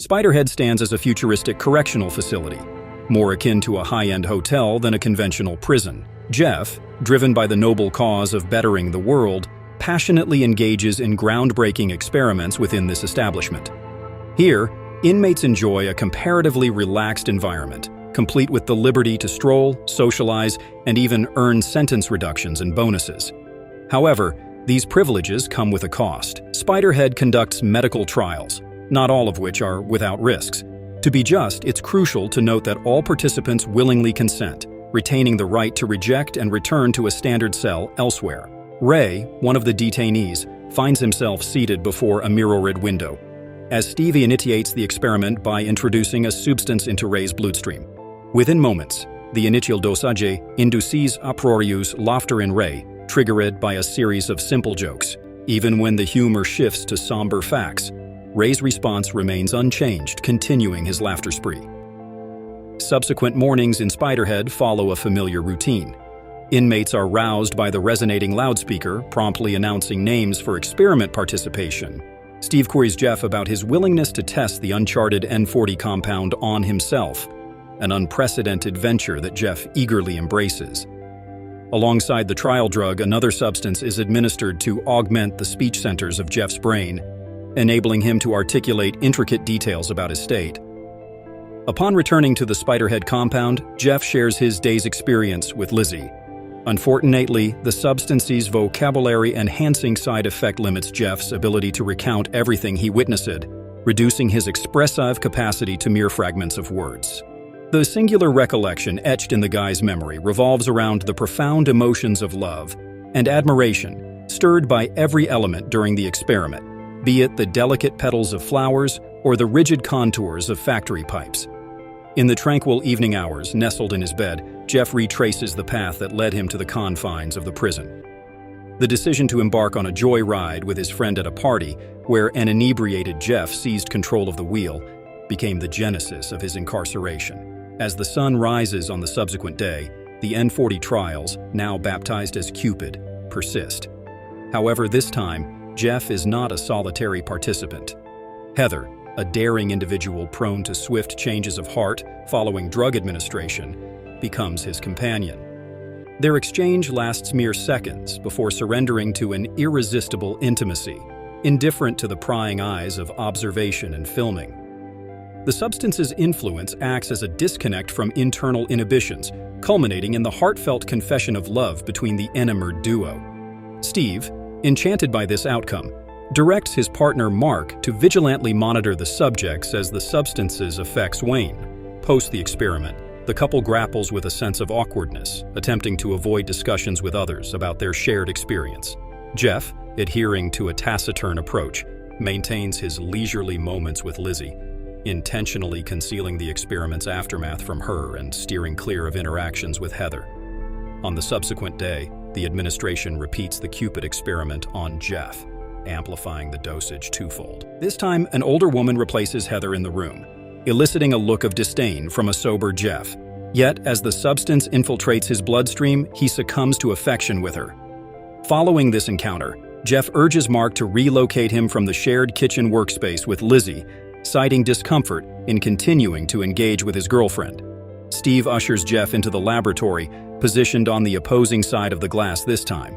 Spiderhead stands as a futuristic correctional facility, more akin to a high-end hotel than a conventional prison. Jeff, driven by the noble cause of bettering the world, passionately engages in groundbreaking experiments within this establishment. Here, inmates enjoy a comparatively relaxed environment, complete with the liberty to stroll, socialize, and even earn sentence reductions and bonuses. However, these privileges come with a cost. Spiderhead conducts medical trials, not all of which are without risks. To be just, it's crucial to note that all participants willingly consent, retaining the right to reject and return to a standard cell elsewhere. Ray, one of the detainees, finds himself seated before a mirrored window, as Steve initiates the experiment by introducing a substance into Ray's bloodstream. Within moments, the initial dosage induces uproarious laughter in Ray, triggered by a series of simple jokes. Even when the humor shifts to somber facts, Ray's response remains unchanged, continuing his laughter spree. Subsequent mornings in Spiderhead follow a familiar routine. Inmates are roused by the resonating loudspeaker, promptly announcing names for experiment participation. Steve queries Jeff about his willingness to test the uncharted N40 compound on himself, an unprecedented venture that Jeff eagerly embraces. Alongside the trial drug, another substance is administered to augment the speech centers of Jeff's brain, enabling him to articulate intricate details about his state. Upon returning to the Spiderhead compound, Jeff shares his day's experience with Lizzie. Unfortunately, the substance's vocabulary-enhancing side effect limits Jeff's ability to recount everything he witnessed, reducing his expressive capacity to mere fragments of words. The singular recollection etched in the guy's memory revolves around the profound emotions of love and admiration stirred by every element during the experiment, be it the delicate petals of flowers or the rigid contours of factory pipes. In the tranquil evening hours, nestled in his bed, Jeff retraces the path that led him to the confines of the prison. The decision to embark on a joyride with his friend at a party, where an inebriated Jeff seized control of the wheel, became the genesis of his incarceration. As the sun rises on the subsequent day, the N40 trials, now baptized as Cupid, persist. However, this time, Jeff is not a solitary participant. Heather, a daring individual prone to swift changes of heart following drug administration, becomes his companion. Their exchange lasts mere seconds before surrendering to an irresistible intimacy, indifferent to the prying eyes of observation and filming. The substance's influence acts as a disconnect from internal inhibitions, culminating in the heartfelt confession of love between the enamored duo. Steve, enchanted by this outcome, directs his partner Mark to vigilantly monitor the subjects as the substance's effects wane. Post the experiment, the couple grapples with a sense of awkwardness, attempting to avoid discussions with others about their shared experience. Jeff, adhering to a taciturn approach, maintains his leisurely moments with Lizzie, intentionally concealing the experiment's aftermath from her and steering clear of interactions with Heather. On the subsequent day, the administration repeats the Cupid experiment on Jeff, amplifying the dosage twofold. This time, an older woman replaces Heather in the room, eliciting a look of disdain from a sober Jeff. Yet, as the substance infiltrates his bloodstream, he succumbs to affection with her. Following this encounter, Jeff urges Mark to relocate him from the shared kitchen workspace with Lizzie, citing discomfort in continuing to engage with his girlfriend. Steve ushers Jeff into the laboratory, positioned on the opposing side of the glass this time.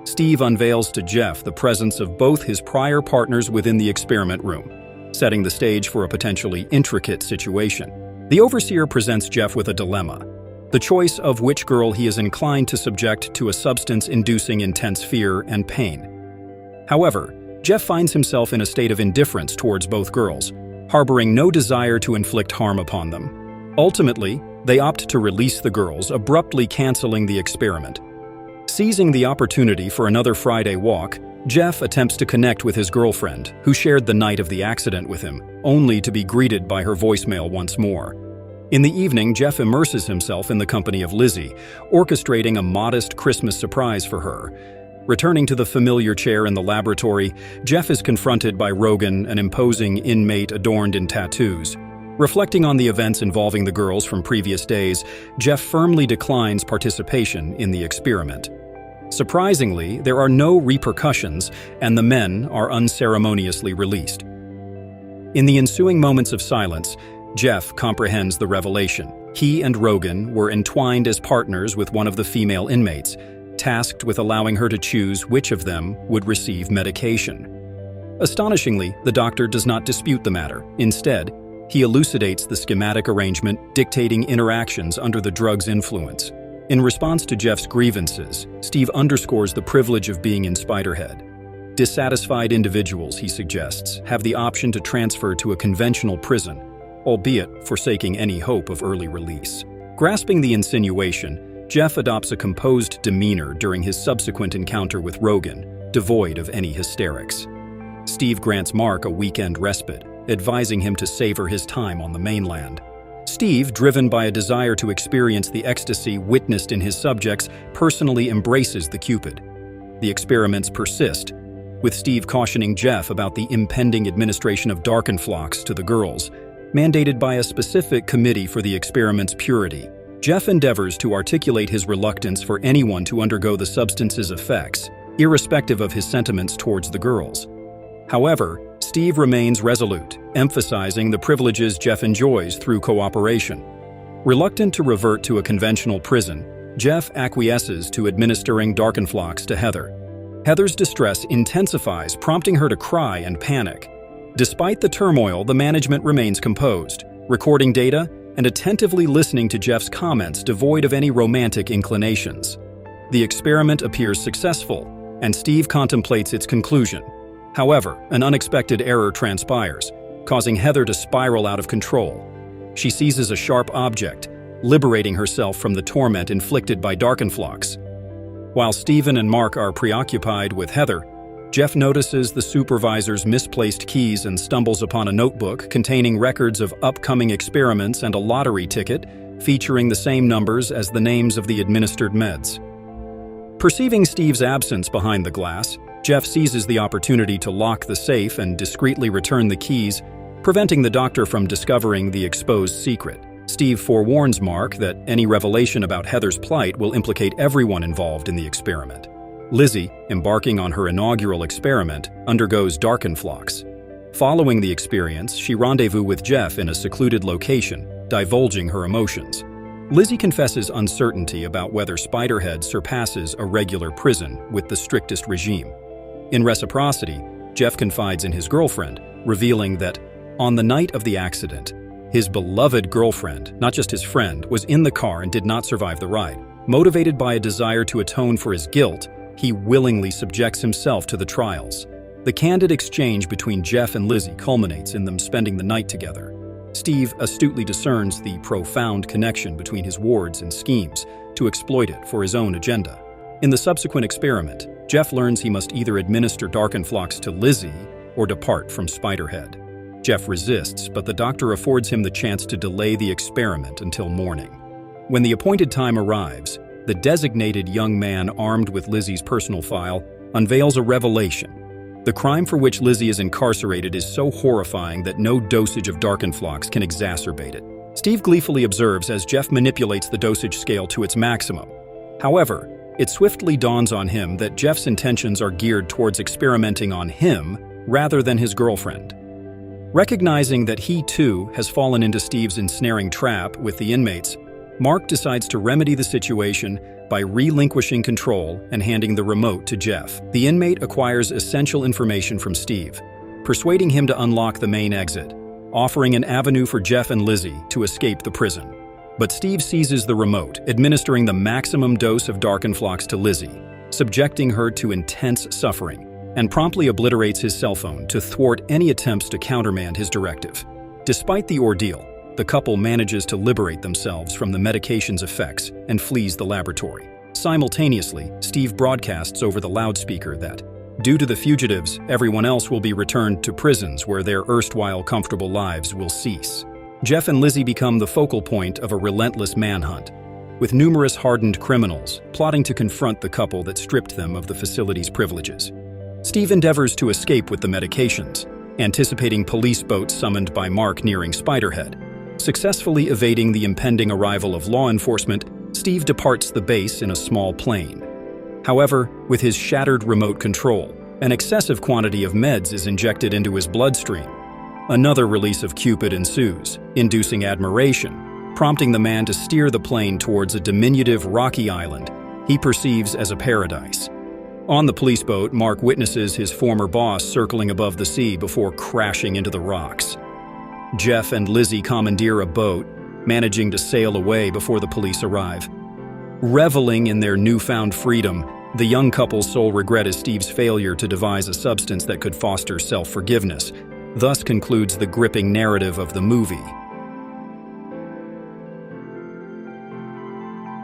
Steve unveils to Jeff the presence of both his prior partners within the experiment room, setting the stage for a potentially intricate situation. The overseer presents Jeff with a dilemma, the choice of which girl he is inclined to subject to a substance inducing intense fear and pain. However, Jeff finds himself in a state of indifference towards both girls, harboring no desire to inflict harm upon them. Ultimately, they opt to release the girls, abruptly canceling the experiment. Seizing the opportunity for another Friday walk, Jeff attempts to connect with his girlfriend, who shared the night of the accident with him, only to be greeted by her voicemail once more. In the evening, Jeff immerses himself in the company of Lizzie, orchestrating a modest Christmas surprise for her. Returning to the familiar chair in the laboratory, Jeff is confronted by Rogan, an imposing inmate adorned in tattoos. Reflecting on the events involving the girls from previous days, Jeff firmly declines participation in the experiment. Surprisingly, there are no repercussions, and the men are unceremoniously released. In the ensuing moments of silence, Jeff comprehends the revelation. He and Rogan were entwined as partners with one of the female inmates, tasked with allowing her to choose which of them would receive medication. Astonishingly, the doctor does not dispute the matter. Instead, he elucidates the schematic arrangement dictating interactions under the drug's influence. In response to Jeff's grievances, Steve underscores the privilege of being in Spiderhead. Dissatisfied individuals, he suggests, have the option to transfer to a conventional prison, albeit forsaking any hope of early release. Grasping the insinuation, Jeff adopts a composed demeanor during his subsequent encounter with Rogan, devoid of any hysterics. Steve grants Mark a weekend respite, advising him to savor his time on the mainland. Steve, driven by a desire to experience the ecstasy witnessed in his subjects, personally embraces the Cupid. The experiments persist, with Steve cautioning Jeff about the impending administration of Darkenflox to the girls, mandated by a specific committee for the experiment's purity. Jeff endeavors to articulate his reluctance for anyone to undergo the substance's effects, irrespective of his sentiments towards the girls. However, Steve remains resolute, emphasizing the privileges Jeff enjoys through cooperation. Reluctant to revert to a conventional prison, Jeff acquiesces to administering Darkenflox to Heather. Heather's distress intensifies, prompting her to cry and panic. Despite the turmoil, the management remains composed, recording data and attentively listening to Jeff's comments devoid of any romantic inclinations. The experiment appears successful, and Steve contemplates its conclusion. However, an unexpected error transpires, causing Heather to spiral out of control. She seizes a sharp object, liberating herself from the torment inflicted by Darkenflox. While Steven and Mark are preoccupied with Heather, Jeff notices the supervisor's misplaced keys and stumbles upon a notebook containing records of upcoming experiments and a lottery ticket featuring the same numbers as the names of the administered meds. Perceiving Steve's absence behind the glass, Jeff seizes the opportunity to lock the safe and discreetly return the keys, preventing the doctor from discovering the exposed secret. Steve forewarns Mark that any revelation about Heather's plight will implicate everyone involved in the experiment. Lizzie, embarking on her inaugural experiment, undergoes Darkenflox. Following the experience, she rendezvous with Jeff in a secluded location, divulging her emotions. Lizzie confesses uncertainty about whether Spiderhead surpasses a regular prison with the strictest regime. In reciprocity, Jeff confides in his girlfriend, revealing that, on the night of the accident, his beloved girlfriend, not just his friend, was in the car and did not survive the ride. Motivated by a desire to atone for his guilt, he willingly subjects himself to the trials. The candid exchange between Jeff and Lizzie culminates in them spending the night together. Steve astutely discerns the profound connection between his wards and schemes to exploit it for his own agenda. In the subsequent experiment, Jeff learns he must either administer Darkenflox to Lizzie or depart from Spiderhead. Jeff resists, but the doctor affords him the chance to delay the experiment until morning. When the appointed time arrives, the designated young man armed with Lizzie's personal file unveils a revelation. The crime for which Lizzie is incarcerated is so horrifying that no dosage of Darkenflox can exacerbate it. Steve gleefully observes as Jeff manipulates the dosage scale to its maximum. However, it swiftly dawns on him that Jeff's intentions are geared towards experimenting on him rather than his girlfriend. Recognizing that he, too, has fallen into Steve's ensnaring trap with the inmates, Mark decides to remedy the situation by relinquishing control and handing the remote to Jeff. The inmate acquires essential information from Steve, persuading him to unlock the main exit, offering an avenue for Jeff and Lizzie to escape the prison. But Steve seizes the remote, administering the maximum dose of Darkenflox to Lizzie, subjecting her to intense suffering, and promptly obliterates his cell phone to thwart any attempts to countermand his directive. Despite the ordeal, the couple manages to liberate themselves from the medication's effects and flees the laboratory. Simultaneously, Steve broadcasts over the loudspeaker that, due to the fugitives, everyone else will be returned to prisons where their erstwhile comfortable lives will cease. Jeff and Lizzie become the focal point of a relentless manhunt, with numerous hardened criminals plotting to confront the couple that stripped them of the facility's privileges. Steve endeavors to escape with the medications, anticipating police boats summoned by Mark nearing Spiderhead. Successfully evading the impending arrival of law enforcement, Steve departs the base in a small plane. However, with his shattered remote control, an excessive quantity of meds is injected into his bloodstream. Another release of Cupid ensues, inducing admiration, prompting the man to steer the plane towards a diminutive rocky island he perceives as a paradise. On the police boat, Mark witnesses his former boss circling above the sea before crashing into the rocks. Jeff and Lizzie commandeer a boat, managing to sail away before the police arrive. Reveling in their newfound freedom, the young couple's sole regret is Steve's failure to devise a substance that could foster self-forgiveness. Thus concludes the gripping narrative of the movie.